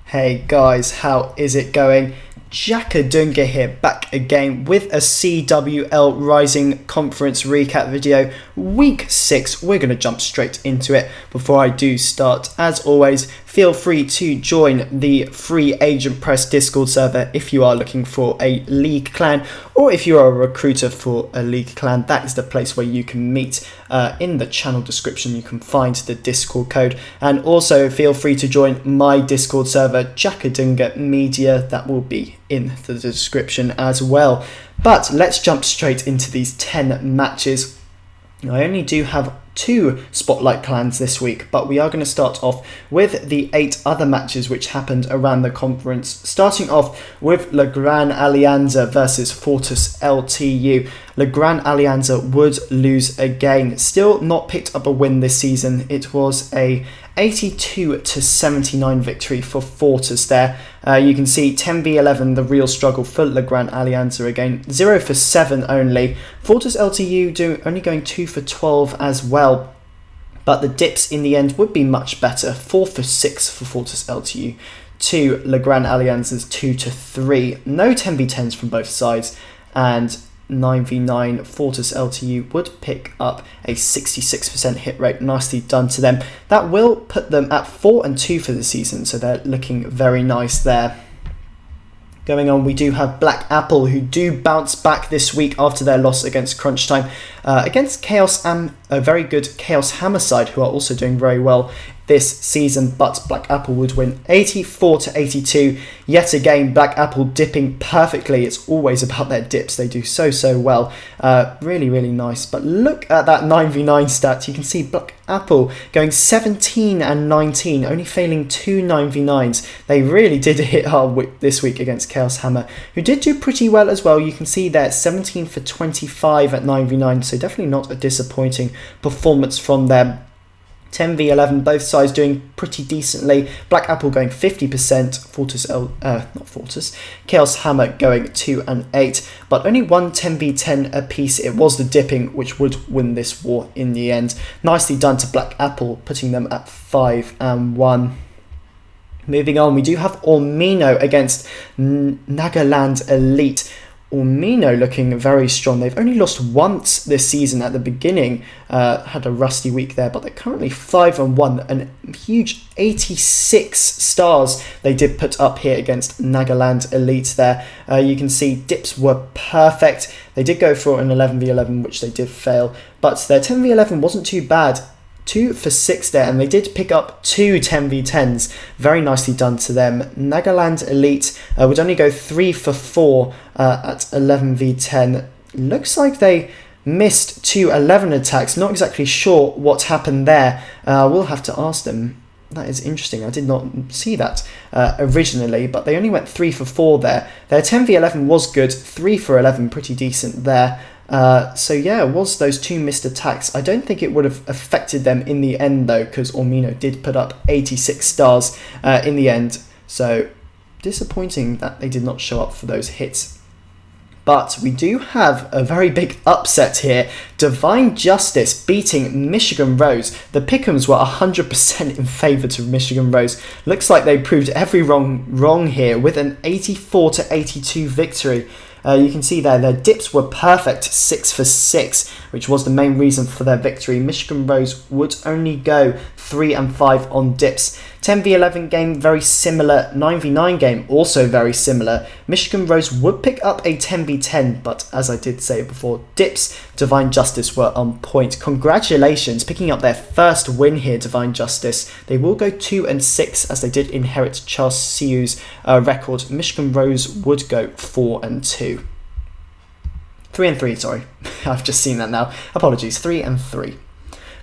Hey guys, how is it going? Jackadunga here, back again with a CWL Rising Conference recap video. Week 6, we're going to jump straight into it. Before I do start, as always, feel free to join the Free Agent Press Discord server if you are looking for a league clan, or if you are a recruiter for a league clan. That is the place where you can meet. In the channel description you can find the Discord code, and also feel free to join my Discord server, Jackadunga Media. That will be in the description as well. But let's jump straight into these 10 matches. I only do have 2 Spotlight clans this week, but we are going to start off with the 8 other matches which happened around the conference, starting off with La Gran Alianza versus Fortis LTU. La Gran Alianza would lose again, still not picked up a win this season. It was a 82-79 victory for Fortis there. You can see 10v11, the real struggle for La Gran Alianza again. 0 for 7 only. Fortis LTU only going 2 for 12 as well. But the dips in the end would be much better. 4 for 6 for Fortis LTU to La Gran Alianza's 2 to 3. No 10v10s from both sides. And 9v9 Fortis LTU would pick up a 66% hit rate. Nicely done to them. That will put them at 4-2 for the season, so they're looking very nice there. Going on, we do have Black Apple, who do bounce back this week after their loss against Crunch Time, against Chaos a very good Chaos Hammer side, who are also doing very well this season, but Black Apple would win 84-82. Yet again, Black Apple dipping perfectly. It's always about their dips. They do so well. Really nice. But look at that 9v9 stat. You can see Black Apple going 17-19, only failing 2 9v9s. They really did hit hard this week against Chaos Hammer, who did do pretty well as well. You can see there 17 for 25 at 9v9, so definitely not a disappointing performance from them. 10v11, both sides doing pretty decently. Black Apple going 50%, Chaos Hammer going 2 and 8, but only one 10v10 apiece. It was the dipping which would win this war in the end. Nicely done to Black Apple, putting them at 5-1. Moving on, we do have Ormino against Nagaland Elite. Ormino looking very strong. They've only lost once this season at the beginning. Had a rusty week there, but they're currently 5-1. And huge 86 stars they did put up here against Nagaland Elite there. You can see dips were perfect. They did go for an 11v11, which they did fail. But their 10v11 wasn't too bad. 2 for 6 there, and they did pick up 2 10v10s. Very nicely done to them. Nagaland Elite would only go 3 for 4 at 11v10. Looks like they missed 2 11 attacks. Not exactly sure what happened there. We'll have to ask them. That is interesting. I did not see that originally, but they only went 3 for 4 there. Their 10v11 was good. 3 for 11, pretty decent there. So yeah, it was those 2 missed attacks. I don't think it would have affected them in the end though, because Ormino did put up 86 stars in the end. So disappointing that they did not show up for those hits. But we do have a very big upset here. Divine Justice beating Michigan Rose. The pick'ems were 100% in favour to Michigan Rose. Looks like they proved every wrong here with an 84-82 victory. You can see there their dips were perfect, 6 for 6, which was the main reason for their victory. Michigan Rose would only go 3 and 5 on dips. 10v11 game, very similar. 9v9 game, also very similar. Michigan Rose would pick up a 10v10, but as I did say before, dips, Divine Justice were on point. Congratulations, picking up their first win here, Divine Justice. They will go 2 and 6, as they did inherit Charles Siu's record. Michigan Rose would go 4 and 2. 3 and 3, sorry. I've just seen that now. Apologies, 3 and 3.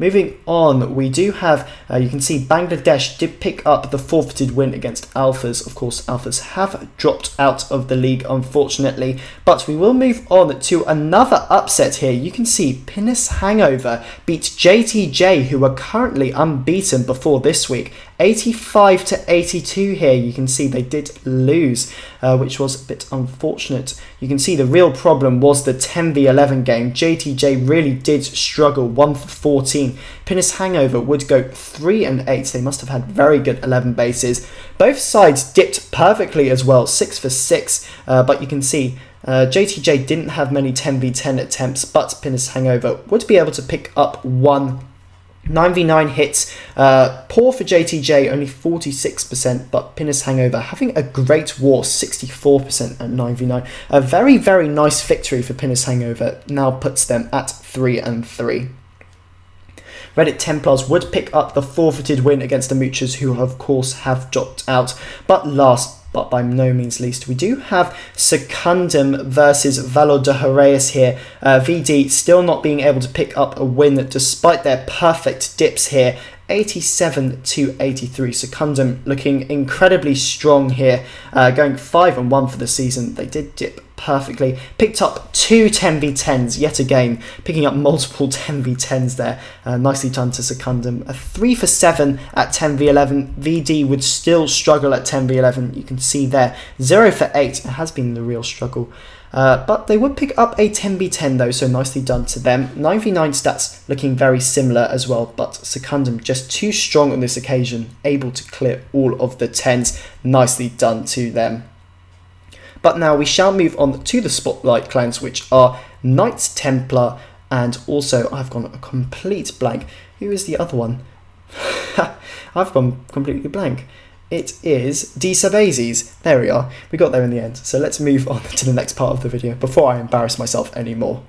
Moving on, we do have, you can see Bangladesh did pick up the forfeited win against Alphas. Of course, Alphas have dropped out of the league, unfortunately. But we will move on to another upset here. You can see Pinnis Hangover beat JTJ, who are currently unbeaten before this week, 85 to 82 here. You can see they did lose, which was a bit unfortunate. You can see the real problem was the 10v11 game. JTJ really did struggle, 1 for 14. Pinnace Hangover would go 3 and 8. They must have had very good 11 bases. Both sides dipped perfectly as well, 6 for 6, but you can see JTJ didn't have many 10v10 attempts, but Pinnace Hangover would be able to pick up 1 9v9 hits. Poor for JTJ, only 46%, but Pinnace Hangover having a great war, 64% at 9v9. A very, very nice victory for Pinnace Hangover, now puts them at 3 and 3. Reddit Templars would pick up the forfeited win against the Moochers, who of course have dropped out. But last, but by no means least, we do have Secundum versus Valor de Horaeus here. VD still not being able to pick up a win despite their perfect dips here. 87 to 83. Secundum looking incredibly strong here, going 5 and 1 for the season. They did dip perfectly. Picked up 2 10v10s yet again, picking up multiple 10v10s there. Nicely done to Secundum. A 3 for 7 at 10v11. VD would still struggle at 10v11. You can see there. 0 for 8. It has been the real struggle. But they would pick up a 10v10 though, so nicely done to them. 9v9 stats looking very similar as well, but Secundum just too strong on this occasion, able to clear all of the 10s. Nicely done to them. But now we shall move on to the Spotlight clans, which are Knights Templar, and also I've gone a complete blank. Who is the other one? I've gone completely blank. It is DsubAzis. There we are. We got there in the end. So let's move on to the next part of the video before I embarrass myself anymore.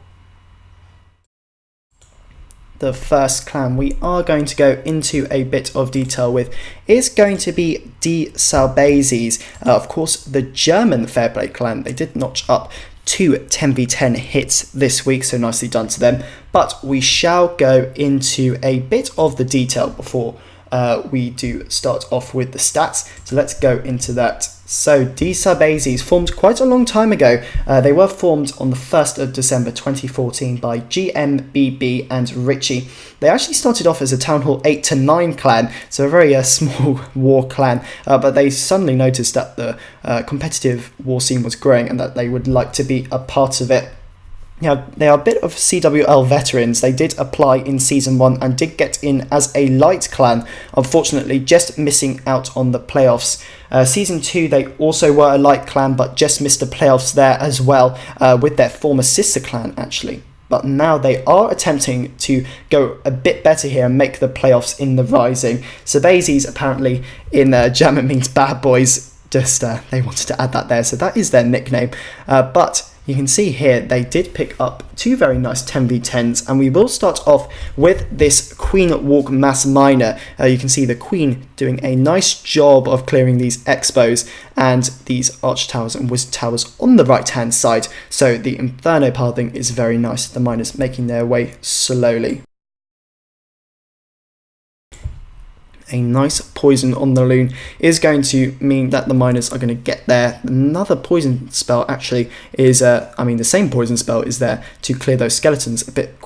The first clan we are going to go into a bit of detail with is going to be DsubAzis. Of course, the German Fairplay clan, they did notch up 2 10v10 hits this week, so nicely done to them. But we shall go into a bit of the detail before we do start off with the stats, so let's go into that. So DsubAzis formed quite a long time ago. They were formed on the 1st of December 2014 by GMBB and Richie. They actually started off as a Town Hall 8 to 9 clan, so a very small war clan, but they suddenly noticed that the competitive war scene was growing and that they would like to be a part of it. Now, they are a bit of CWL veterans. They did apply in Season 1 and did get in as a light clan, unfortunately just missing out on the playoffs. Season 2, they also were a light clan, but just missed the playoffs there as well, with their former sister clan, actually. But now they are attempting to go a bit better here and make the playoffs in the Rising. DsubAzis, apparently, in German means bad boys. Just, they wanted to add that there, so that is their nickname. But you can see here they did pick up 2 very nice 10v10s, and we will start off with this Queen Walk Mass Miner. You can see the Queen doing a nice job of clearing these Expos and these Arch Towers and Wizard Towers on the right hand side, so the Inferno pathing is very nice, the miners making their way slowly. A nice poison on the loon is going to mean that the miners are going to get there. Another poison spell actually is, the same poison spell is there to clear those skeletons a bit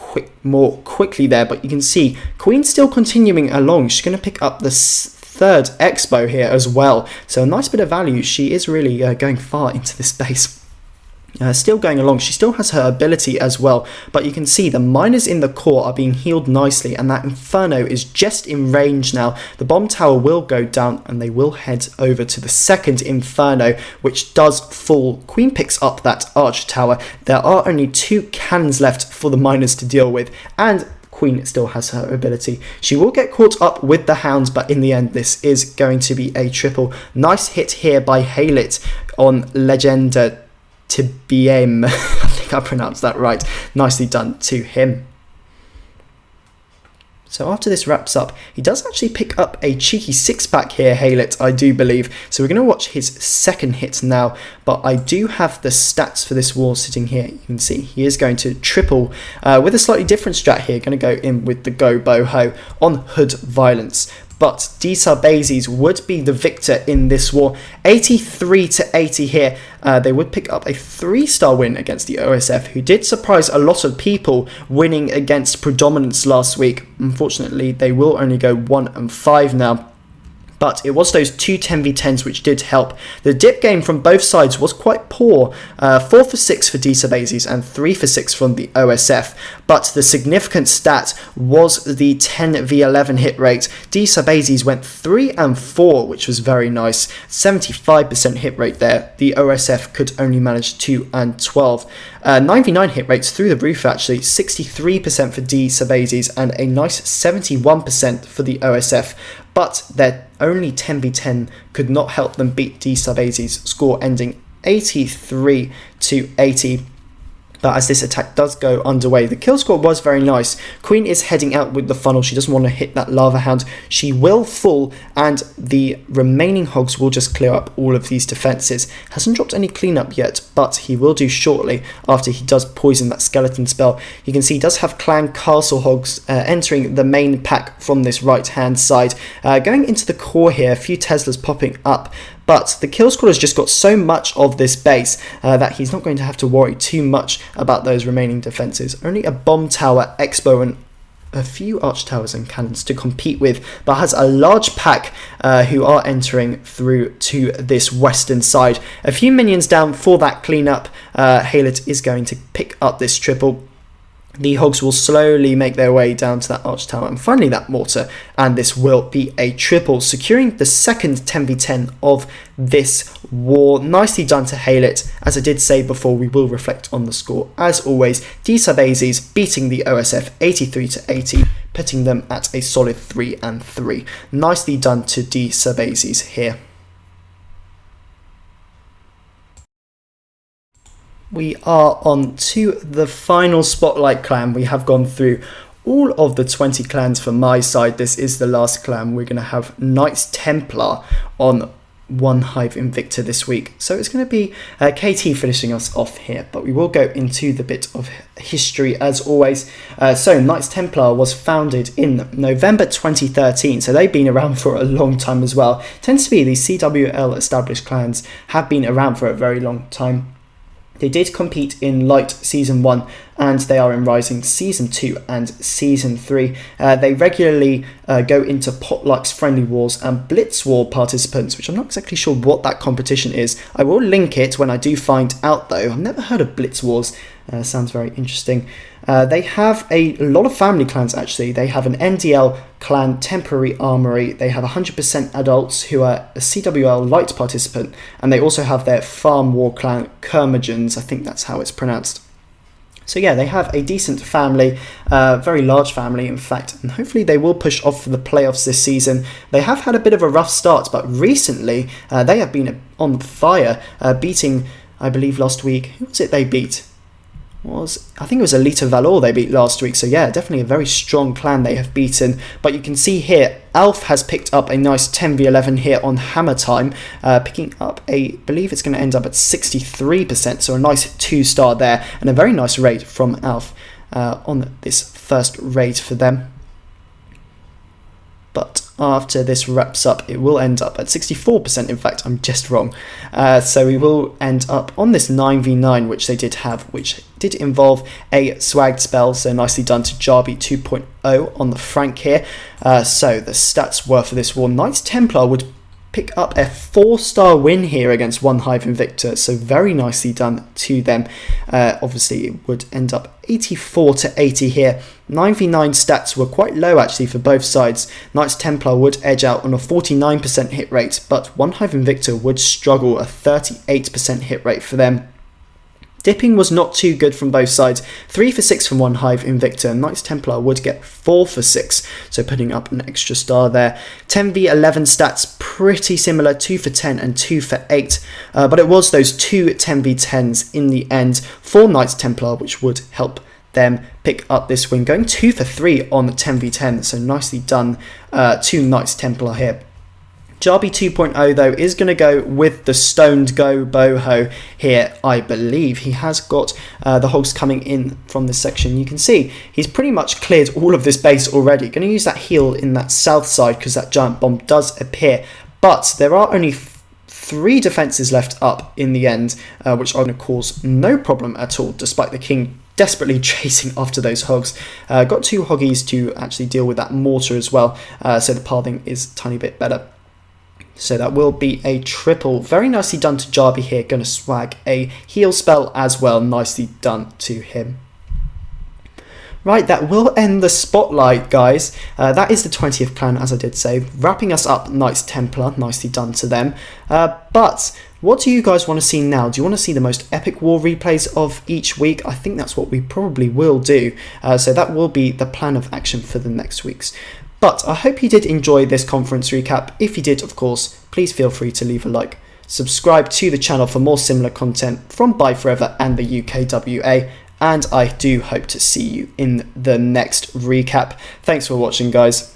more quickly there. But you can see Queen's still continuing along. She's going to pick up the 3rd Expo here as well. So a nice bit of value. She is really going far into this base. Still going along, she still has her ability as well, but you can see the miners in the core are being healed nicely, and that Inferno is just in range now. The bomb tower will go down and they will head over to the 2nd Inferno, which does fall. Queen picks up that Arch Tower. There are only 2 cannons left for the miners to deal with, and Queen still has her ability. She will get caught up with the Hounds, but in the end this is going to be a triple. Nice hit here by Halit on Legenda Tibiem. I think I pronounced that right. Nicely done to him. So after this wraps up, he does actually pick up a cheeky 6-pack here, Halit, I do believe. So we're going to watch his 2nd hit now, but I do have the stats for this war sitting here. You can see he is going to triple with a slightly different strat here. Going to go in with the Go Boho on Hood Violence. But DsubAzis would be the victor in this war. 83 to 80 here. They would pick up a 3-star win against the OSF, who did surprise a lot of people winning against Predominance last week. Unfortunately, they will only go 1 and 5 now. But it was those two 10v10s which did help. The dip game from both sides was quite poor. 4 for 6 for DsubAzis and 3 for 6 from the OSF. But the significant stat was the 10v11 hit rate. DsubAzis went 3 and 4, which was very nice. 75% hit rate there. The OSF could only manage 2 and 12. 9v9 hit rates through the roof actually. 63% for DsubAzis and a nice 71% for the OSF. But their only 10v10 could not help them beat DsubAzis, score ending 83 to 80. But as this attack does go underway, the kill score was very nice. Queen is heading out with the funnel. She doesn't want to hit that lava hound. She will fall, and the remaining hogs will just clear up all of these defenses. Hasn't dropped any cleanup yet, but he will do shortly after he does poison that skeleton spell. You can see he does have clan castle hogs entering the main pack from this right hand side. Going into the core here, a few Teslas popping up. But the kill score has just got so much of this base that he's not going to have to worry too much about those remaining defences. Only a bomb tower, expo and a few arch towers and cannons to compete with, but has a large pack who are entering through to this western side. A few minions down for that cleanup. Haylet is going to pick up this triple. The hogs will slowly make their way down to that arch tower and finally that mortar, and this will be a triple, securing the second 10v10 of this war. Nicely done to Haylet. As I did say before, we will reflect on the score as always. DsubAzis beating the OSF 83 to 80, putting them at a solid 3 and 3. Nicely done to DsubAzis here. We are on to the final Spotlight clan. We have gone through all of the 20 clans for my side. This is the last clan. We're going to have Knights Templar on One Hive Invicta this week. So it's going to be KT finishing us off here, but we will go into the bit of history as always. So Knights Templar was founded in November 2013, so they've been around for a long time as well. Tends to be these CWL established clans have been around for a very long time. They did compete in Light Season 1 and they are in Rising Season 2 and Season 3. They regularly go into Potluck's Friendly Wars and Blitz War participants, which I'm not exactly sure what that competition is. I will link it when I do find out though. I've never heard of Blitz Wars. Sounds very interesting. They have a lot of family clans actually. They have an NDL clan Temporary Armory. They have 100% adults who are a CWL light participant, and they also have their farm war clan Curmudgeons. I think that's how it's pronounced. So yeah, they have a decent family, very large family in fact, and hopefully they will push off for the playoffs this season. They have had a bit of a rough start, but recently they have been on fire, beating, I believe last week, who was it they beat? I think it was Elita Valor they beat last week, so yeah, definitely a very strong clan they have beaten. But you can see here, Alf has picked up a nice 10v11 here on Hammer Time, picking up I believe it's going to end up at 63%, so a nice 2-star there, and a very nice raid from Alf on this first raid for them. But after this wraps up, it will end up at 64%. In fact, I'm just wrong. So we will end up on this 9v9, which they did have, which did involve a swagged spell. So nicely done to Jarby 2.0 on the Frank here. So the stats were for this war. Knights Templar would pick up a 4-star win here against One Hive Invicta, so very nicely done to them. Obviously it would end up 84 to 80 here. 9v9 stats were quite low actually for both sides. Knights Templar would edge out on a 49% hit rate, but One Hive Invicta would struggle, a 38% hit rate for them. Dipping was not too good from both sides. 3 for 6 from One Hive Invicta. Knights Templar would get 4 for 6, so putting up an extra star there. 10v11 stats pretty similar, 2 for 10 and 2 for 8. But it was those two 10v10s in the end for Knights Templar which would help them pick up this win. Going 2 for 3 on the 10v10, so nicely done to Knights Templar here. Jarby 2.0 though is going to go with the Stoned Go Boho here, I believe. He has got the hogs coming in from this section. You can see he's pretty much cleared all of this base already. Going to use that heal in that south side because that giant bomb does appear. But there are only 3 defences left up in the end, which are going to cause no problem at all, despite the king desperately chasing after those hogs. Got 2 hoggies to actually deal with that mortar as well, so the pathing is a tiny bit better. So that will be a triple. Very nicely done to Jarby here. Going to swag a heal spell as well. Nicely done to him. Right, that will end the spotlight, guys. That is the 20th clan, as I did say. Wrapping us up, Knights Templar. Nicely done to them. But what do you guys want to see now? Do you want to see the most epic war replays of each week? I think that's what we probably will do. So that will be the plan of action for the next weeks. But I hope you did enjoy this conference recap. If you did, of course, please feel free to leave a like. Subscribe to the channel for more similar content from Buy Forever and the UKWA. And I do hope to see you in the next recap. Thanks for watching, guys.